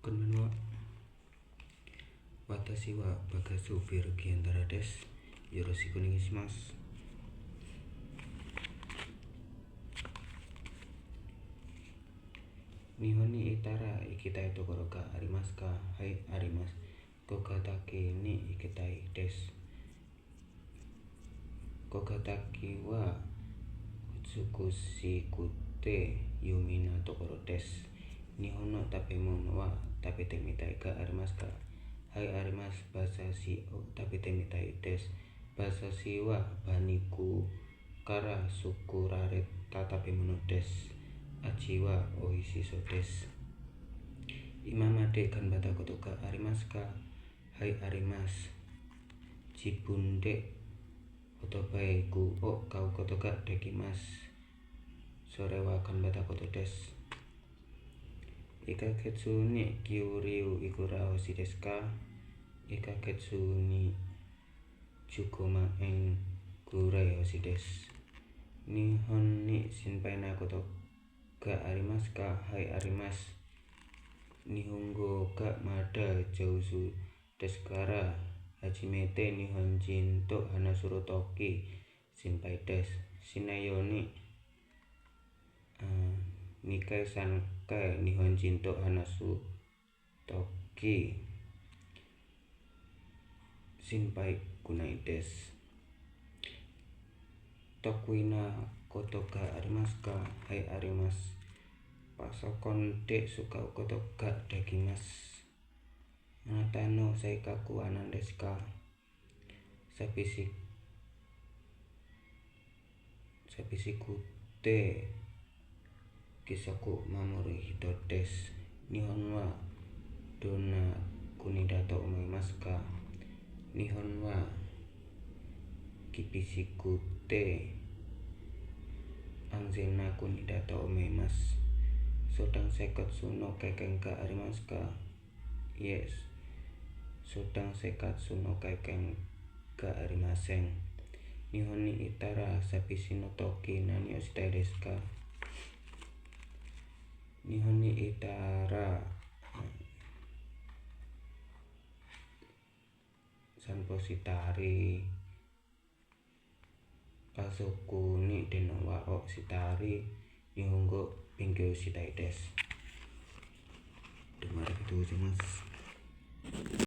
Konbanwa. Watashi wa bagasu birugiantara desu. Yoroshiku onegai shimasu. Nihon ni itara ikitai tokoro ga arimasu ka? Hai, arimasu. Kogatake ni ikitai desu. Kogatake wa utsukushikute yumi na tokoro desu. Nihon no tabemon wa tabete mitai ga arimasu ka? Hai, arimasu. Basashi o tabete mitai desu. Basashi wa baniku kara sukurareta tabemono desu. Achi wa oishii so desu. Imama de ganbata koto ga arimasu ka? Hai, arimasu. Jibun de otobai gu o kau koto ga dekimasu. Sore wa ganbata koto desu. Ikagetsu ni gyuryu ikura hoshi desu ka? Ikagetsu ni jugoma en gurai hoshi desu. Nihon ni shinpai na koto ga arimasu ka? Hai, arimasu. Nihongo ga mada jouzu desu kara hajimete nihonjin to hanasuru toki shinpai desu. Shinayo ni Nikai sankai nihonjin to hanasu toki shinpai gunai desu. Tokuina koto ga arimasu ka? Hai, arimasu. Pasokon de suka koto ga dekimasu. Anata no saikaku anan desu ka? Sabishikute kisoku mamori hito desu. Nihon wa donna kunida to omaimasu ka? Nihon wa kibishikute anzen na kunida to omaimasu. Sodang seikatsu no kaiken ga arimasu ka? Yes. Sodang seikatsu no kaiken ga arimasen. Nihon ni itara sabishi no toki nani o shitai desu ka? Nihon ni itara sanpo shitari kazoku ni den wa o shitari nihongo benkyou shitai desu.